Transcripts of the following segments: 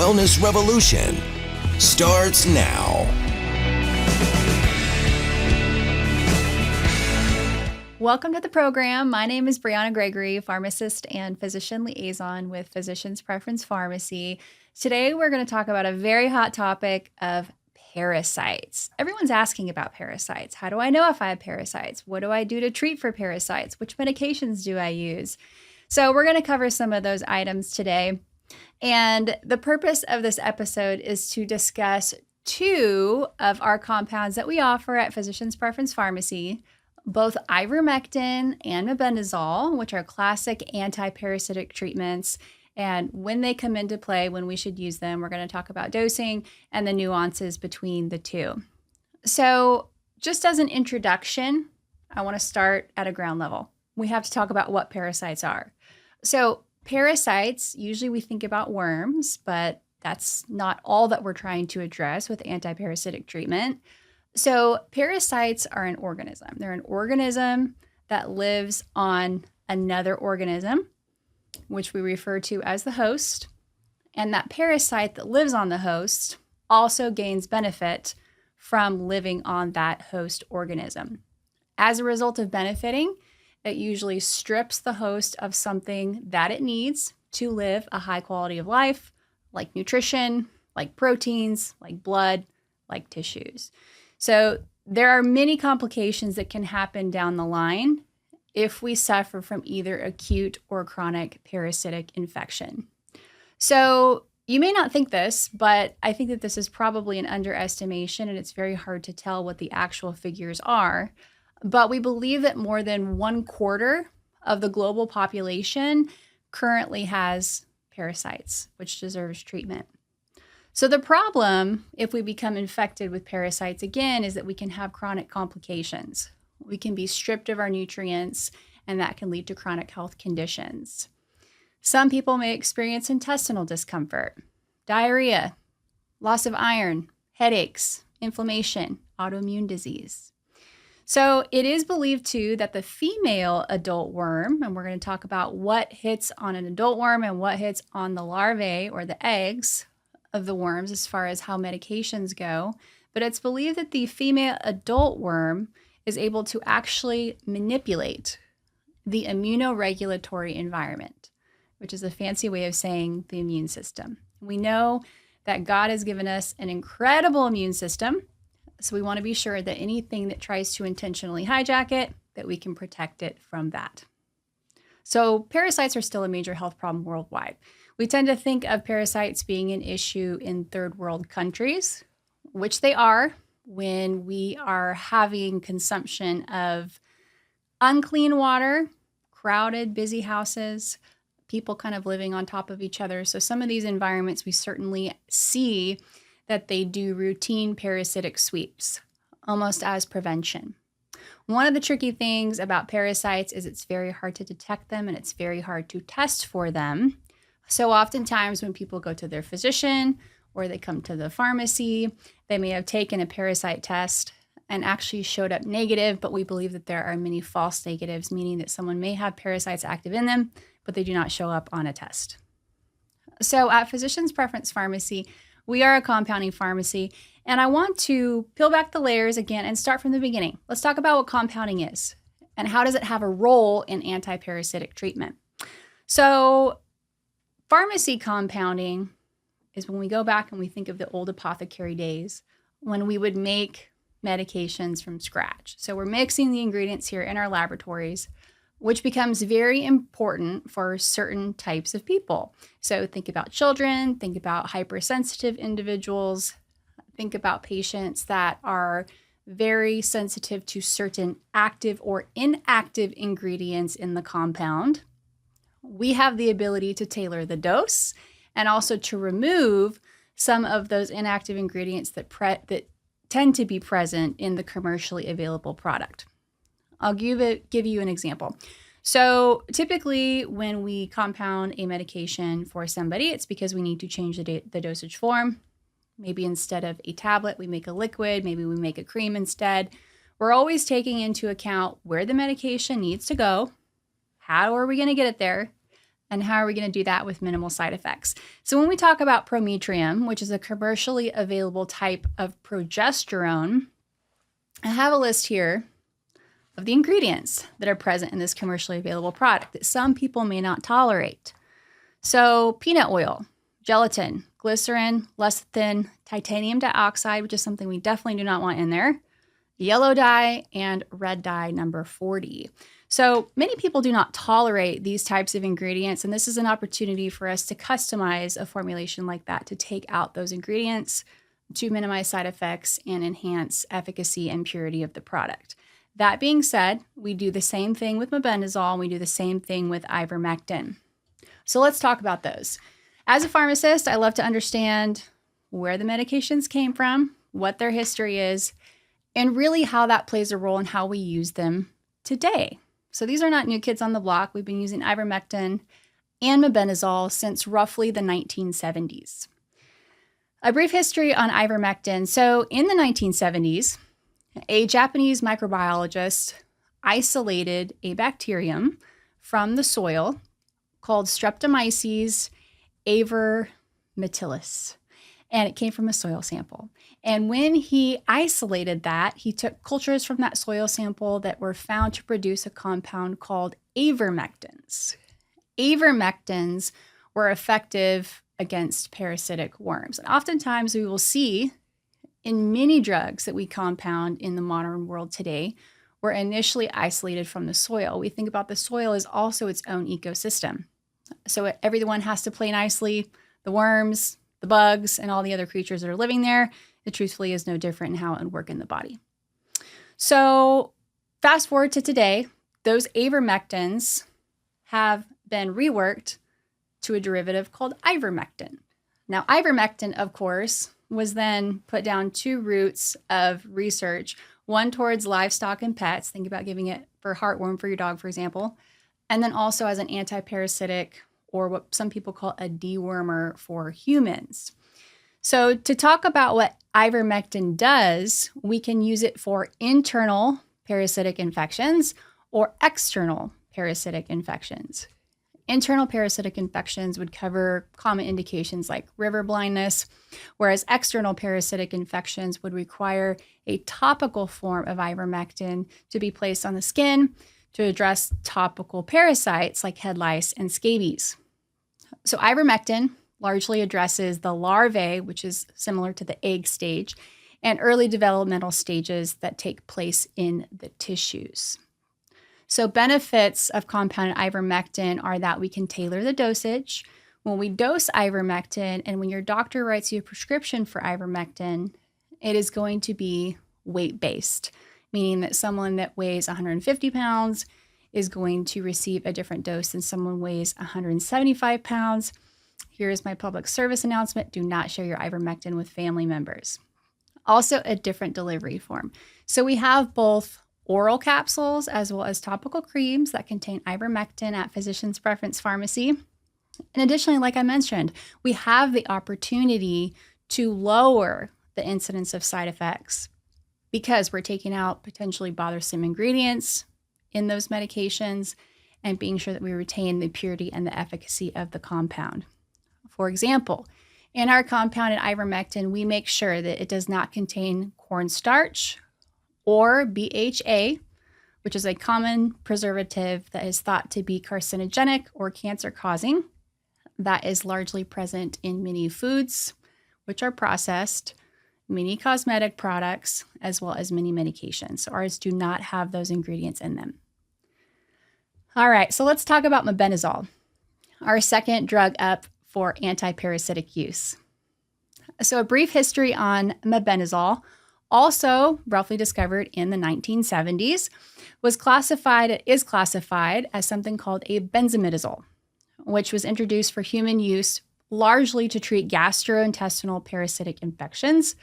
wellness revolution starts now. Welcome to the program. My name is Bryana Gregory, Pharmacist and Physician Liaison with Physicians Preference Pharmacy. Today, we're going to talk about a very hot topic of parasites. Everyone's asking about parasites. How do I know if I have parasites? What do I do to treat for parasites? Which medications do I use? So we're going to cover some of those items today. And the purpose of this episode is to discuss two of our compounds that we offer at Physicians Preference Pharmacy, both ivermectin and mebendazole, which are classic antiparasitic treatments, and when they come into play, when we should use them. We're going to talk about dosing and the nuances between the two. So just as an introduction, I want to start at a ground level. We have to talk about what parasites are. So parasites, usually we think about worms, but that's not all that we're trying to address with antiparasitic treatment. So parasites are an organism. They're an organism that lives on another organism, which we refer to as the host. And that parasite that lives on the host also gains benefit from living on that host organism. As a result of benefiting, it usually strips the host of something that it needs to live a high quality of life, like nutrition, like proteins, like blood, like tissues. So there are many complications that can happen down the line if we suffer from either acute or chronic parasitic infection. So you may not think this, but I think that this is probably an underestimation, and it's very hard to tell what the actual figures are. But we believe that more than 1/4 of the global population currently has parasites, which deserves treatment. So the problem, if we become infected with parasites again, is that we can have chronic complications. We can be stripped of our nutrients, and that can lead to chronic health conditions. Some people may experience intestinal discomfort, diarrhea, loss of iron, headaches, inflammation, autoimmune disease. So it is believed too that the female adult worm, and we're going to talk about what hits on an adult worm and what hits on the larvae or the eggs of the worms as far as how medications go, but it's believed that the female adult worm is able to actually manipulate the immunoregulatory environment, which is a fancy way of saying the immune system. We know that God has given us an incredible immune system, so we want to be sure that anything that tries to intentionally hijack it, that we can protect it from that. So parasites are still a major health problem worldwide. We tend to think of parasites being an issue in third world countries, which they are when we are having consumption of unclean water, crowded, busy houses, people kind of living on top of each other. So some of these environments, we certainly see that they do routine parasitic sweeps, almost as prevention. One of the tricky things about parasites is it's very hard to detect them and it's very hard to test for them. So oftentimes when people go to their physician or they come to the pharmacy, they may have taken a parasite test and actually showed up negative, but we believe that there are many false negatives, meaning that someone may have parasites active in them, but they do not show up on a test. So at Physicians Preference Pharmacy, we are a compounding pharmacy, and I want to peel back the layers again and start from the beginning. Let's talk about what compounding is and how does it have a role in antiparasitic treatment. So pharmacy compounding is when we go back and we think of the old apothecary days when we would make medications from scratch. So we're mixing the ingredients here in our laboratories, which becomes very important for certain types of people. So think about children, think about hypersensitive individuals, think about patients that are very sensitive to certain active or inactive ingredients in the compound. We have the ability to tailor the dose and also to remove some of those inactive ingredients that tend to be present in the commercially available product. I'll give you an example. So typically when we compound a medication for somebody, it's because we need to change the dosage form. Maybe instead of a tablet, we make a liquid. Maybe we make a cream instead. We're always taking into account where the medication needs to go, how are we going to get it there, And how are we going to do that with minimal side effects? So when we talk about prometrium, which is a commercially available type of progesterone, I have a list here of the ingredients that are present in this commercially available product that some people may not tolerate. So peanut oil, gelatin, glycerin, lecithin, titanium dioxide, which is something we definitely do not want in there, yellow dye, and red dye number 40. So many people do not tolerate these types of ingredients, and this is an opportunity for us to customize a formulation like that to take out those ingredients to minimize side effects and enhance efficacy and purity of the product. That being said, we do the same thing with mebendazole, and we do the same thing with ivermectin. So let's talk about those. As a pharmacist, I love to understand where the medications came from, what their history is, and really how that plays a role in how we use them today. So these are not new kids on the block. We've been using ivermectin and mebendazole since roughly the 1970s. A brief history on ivermectin. So in the 1970s, a Japanese microbiologist isolated a bacterium from the soil called Streptomyces avermitilis, and it came from a soil sample. And when he isolated that, he took cultures from that soil sample that were found to produce a compound called avermectins. Avermectins were effective against parasitic worms. And oftentimes we will see in many drugs that we compound in the modern world today were initially isolated from the soil. We think about the soil as also its own ecosystem. So everyone has to play nicely. The worms, the bugs, and all the other creatures that are living there, it truthfully is no different in how it would work in the body. So fast forward to today, those avermectins have been reworked to a derivative called ivermectin. Now, ivermectin, of course, was then put down two routes of research, one towards livestock and pets, think about giving it for heartworm for your dog, for example, and then also as an antiparasitic, or what some people call a dewormer for humans. So to talk about what ivermectin does, we can use it for internal parasitic infections or external parasitic infections. Internal parasitic infections would cover common indications like river blindness, whereas external parasitic infections would require a topical form of ivermectin to be placed on the skin to address topical parasites like head lice and scabies. So ivermectin largely addresses the larvae, which is similar to the egg stage, and early developmental stages that take place in the tissues. So benefits of compounded ivermectin are that we can tailor the dosage. When we dose ivermectin and when your doctor writes you a prescription for ivermectin, it is going to be weight-based, meaning that someone that weighs 150 pounds is going to receive a different dose than someone weighs 175 pounds. Here is my public service announcement. Do not share your ivermectin with family members. Also, a different delivery form. So we have both oral capsules as well as topical creams that contain ivermectin at physician's preference pharmacy. And additionally, like I mentioned, we have the opportunity to lower the incidence of side effects because we're taking out potentially bothersome ingredients in those medications and being sure that we retain the purity and the efficacy of the compound. For example, in our compounded ivermectin, we make sure that it does not contain cornstarch or BHA, which is a common preservative that is thought to be carcinogenic or cancer-causing. That is largely present in many foods, which are processed, many cosmetic products, as well as many medications. So ours do not have those ingredients in them. All right, so let's talk about mebendazole, our second drug up for antiparasitic use. So a brief history on mebendazole, also roughly discovered in the 1970s, is classified as something called a benzimidazole, which was introduced for human use largely to treat gastrointestinal parasitic infections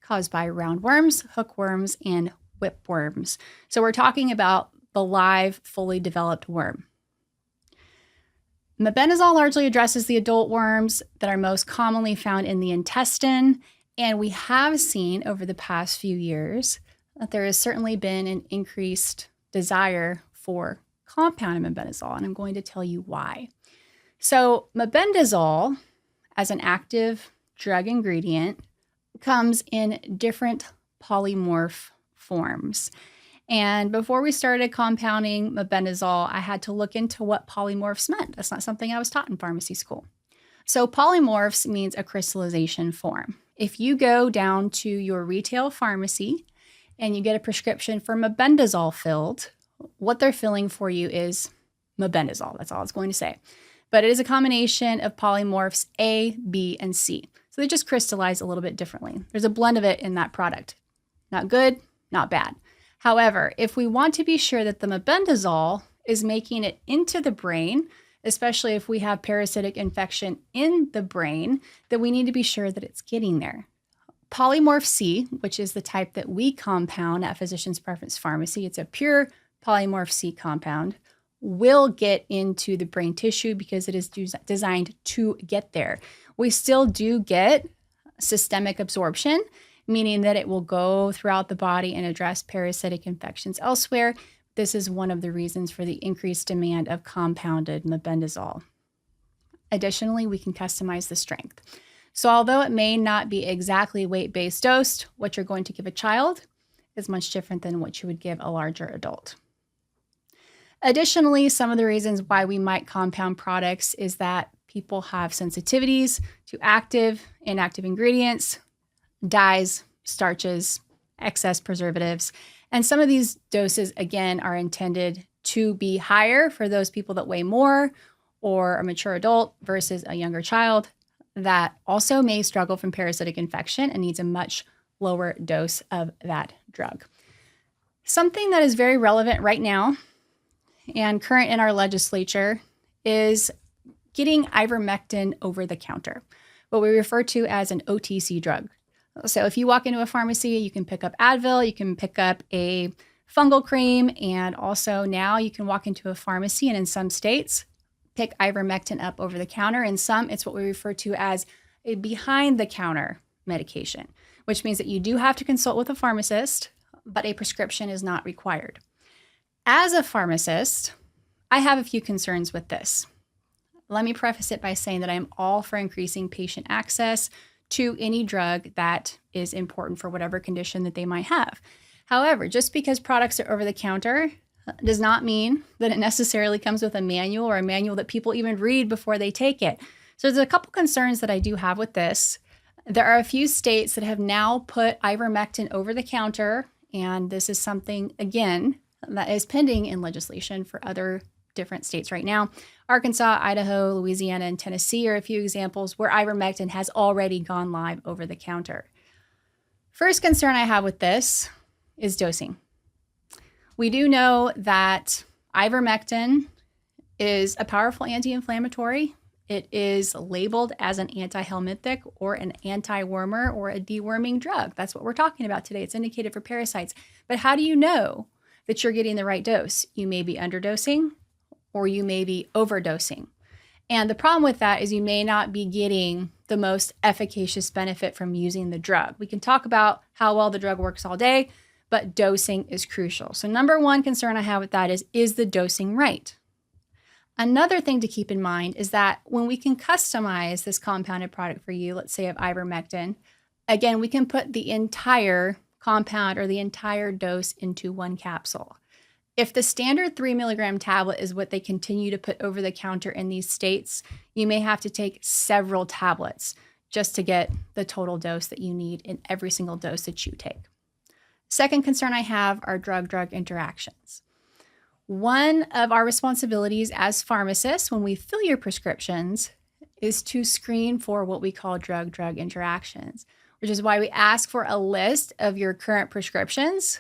caused by roundworms, hookworms, and whipworms. So we're talking about the live, fully developed worm. Mebendazole largely addresses the adult worms that are most commonly found in the intestine, and we have seen over the past few years that there has certainly been an increased desire for compounded mebendazole, and I'm going to tell you why. So mebendazole, as an active drug ingredient, comes in different polymorph forms. And before we started compounding mebendazole, I had to look into what polymorphs meant. That's not something I was taught in pharmacy school. So polymorphs means a crystallization form. If you go down to your retail pharmacy and you get a prescription for mebendazole filled, what they're filling for you is mebendazole. That's all it's going to say. But it is a combination of polymorphs A, B, and C. So they just crystallize a little bit differently. There's a blend of it in that product. Not good, not bad. However, if we want to be sure that the mebendazole is making it into the brain, especially if we have parasitic infection in the brain, then we need to be sure that it's getting there. Polymorph C, which is the type that we compound at Physician's Preference Pharmacy, it's a pure polymorph C compound, will get into the brain tissue because it is designed to get there. We still do get systemic absorption, meaning that it will go throughout the body and address parasitic infections elsewhere. This is one of the reasons for the increased demand of compounded mebendazole. Additionally, we can customize the strength. So although it may not be exactly weight-based dosed, what you're going to give a child is much different than what you would give a larger adult. Additionally, some of the reasons why we might compound products is that people have sensitivities to active, inactive ingredients, dyes, starches, excess preservatives. And some of these doses, again, are intended to be higher for those people that weigh more or a mature adult versus a younger child that also may struggle from parasitic infection and needs a much lower dose of that drug. Something that is very relevant right now and current in our legislature is getting ivermectin over the counter, what we refer to as an OTC drug. So if you walk into a pharmacy, you can pick up Advil, you can pick up a fungal cream, and also now you can walk into a pharmacy and in some states, pick ivermectin up over the counter. In some, it's what we refer to as a behind-the-counter medication, which means that you do have to consult with a pharmacist, but a prescription is not required. As a pharmacist, I have a few concerns with this. Let me preface it by saying that I am all for increasing patient access to any drug that is important for whatever condition that they might have. However, just because products are over the counter does not mean that it necessarily comes with a manual or a manual that people even read before they take it. So there's a couple concerns that I do have with this. There are a few states that have now put ivermectin over the counter, and this is something, again, that is pending in legislation for other different states right now. Arkansas, Idaho, Louisiana, and Tennessee are a few examples where ivermectin has already gone live over the counter. First concern I have with this is dosing. We do know that ivermectin is a powerful anti-inflammatory. It is labeled as an antihelminthic or an anti-wormer or a deworming drug. That's what we're talking about today. It's indicated for parasites. But how do you know that you're getting the right dose? You may be underdosing or you may be overdosing. And the problem with that is you may not be getting the most efficacious benefit from using the drug. We can talk about how well the drug works all day, but dosing is crucial. So number one concern I have with that is the dosing right? Another thing to keep in mind is that when we can customize this compounded product for you, let's say of ivermectin, again, we can put the entire compound or the entire dose into one capsule. If the standard 3 milligram tablet is what they continue to put over the counter in these states, you may have to take several tablets just to get the total dose that you need in every single dose that you take. Second concern I have are drug-drug interactions. One of our responsibilities as pharmacists when we fill your prescriptions is to screen for what we call drug-drug interactions, which is why we ask for a list of your current prescriptions,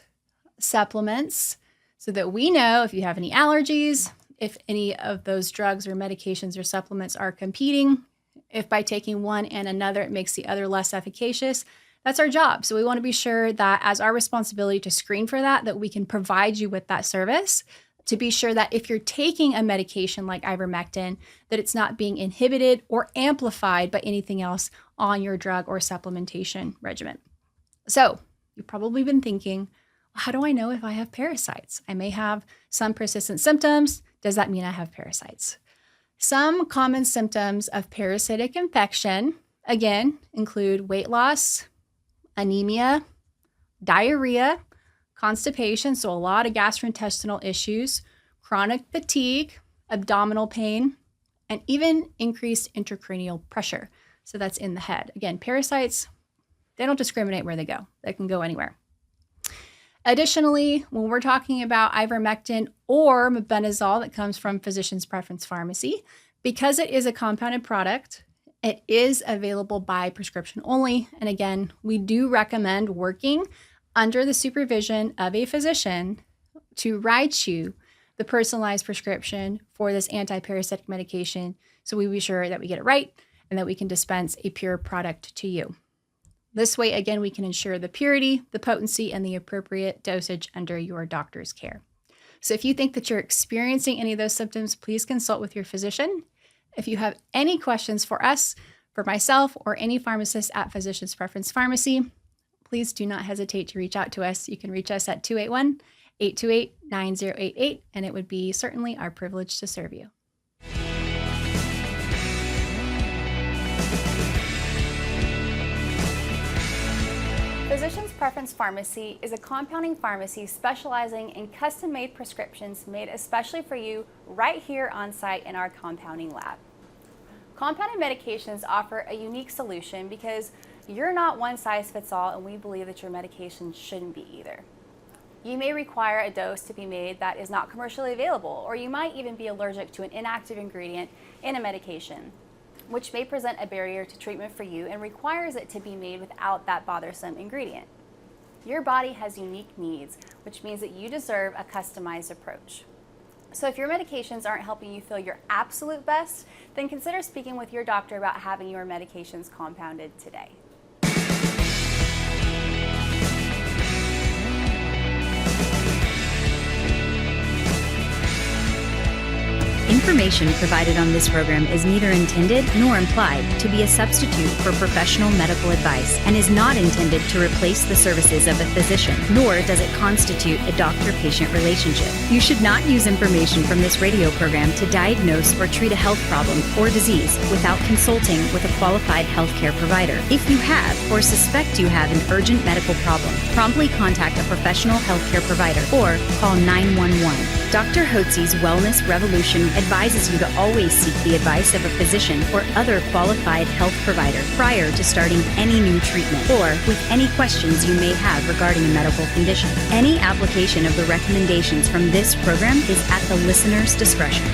supplements, so that we know if you have any allergies, if any of those drugs or medications or supplements are competing, if by taking one and another it makes the other less efficacious. That's our job. So we want to be sure that as our responsibility to screen for that we can provide you with that service to be sure that if you're taking a medication like ivermectin, that it's not being inhibited or amplified by anything else on your drug or supplementation regimen. So you've probably been thinking, how do I know if I have parasites? I may have some persistent symptoms. Does that mean I have parasites? Some common symptoms of parasitic infection, again, include weight loss, anemia, diarrhea, constipation, so a lot of gastrointestinal issues, chronic fatigue, abdominal pain, and even increased intracranial pressure. So that's in the head. Again, parasites, they don't discriminate where they go. They can go anywhere. Additionally, when we're talking about ivermectin or mebendazole that comes from Physician's Preference Pharmacy, because it is a compounded product, it is available by prescription only. And again, we do recommend working under the supervision of a physician to write you the personalized prescription for this antiparasitic medication, so we be sure that we get it right and that we can dispense a pure product to you. This way, again, we can ensure the purity, the potency, and the appropriate dosage under your doctor's care. So if you think that you're experiencing any of those symptoms, please consult with your physician. If you have any questions for us, for myself, or any pharmacist at Physician's Preference Pharmacy, please do not hesitate to reach out to us. You can reach us at 281-828-9088, and it would be certainly our privilege to serve you. Physician's Preference Pharmacy is a compounding pharmacy specializing in custom-made prescriptions made especially for you right here on site in our compounding lab. Compounded medications offer a unique solution because you're not one size fits all, and we believe that your medication shouldn't be either. You may require a dose to be made that is not commercially available, or you might even be allergic to an inactive ingredient in a medication, which may present a barrier to treatment for you and requires it to be made without that bothersome ingredient. Your body has unique needs, which means that you deserve a customized approach. So if your medications aren't helping you feel your absolute best, then consider speaking with your doctor about having your medications compounded today. Information provided on this program is neither intended nor implied to be a substitute for professional medical advice and is not intended to replace the services of a physician, nor does it constitute a doctor-patient relationship. You should not use information from this radio program to diagnose or treat a health problem or disease without consulting with a qualified healthcare provider. If you have or suspect you have an urgent medical problem, promptly contact a professional healthcare provider or call 911. Dr. Hotze's Wellness Revolution advises you to always seek the advice of a physician or other qualified health provider prior to starting any new treatment or with any questions you may have regarding a medical condition. Any application of the recommendations from this program is at the listener's discretion.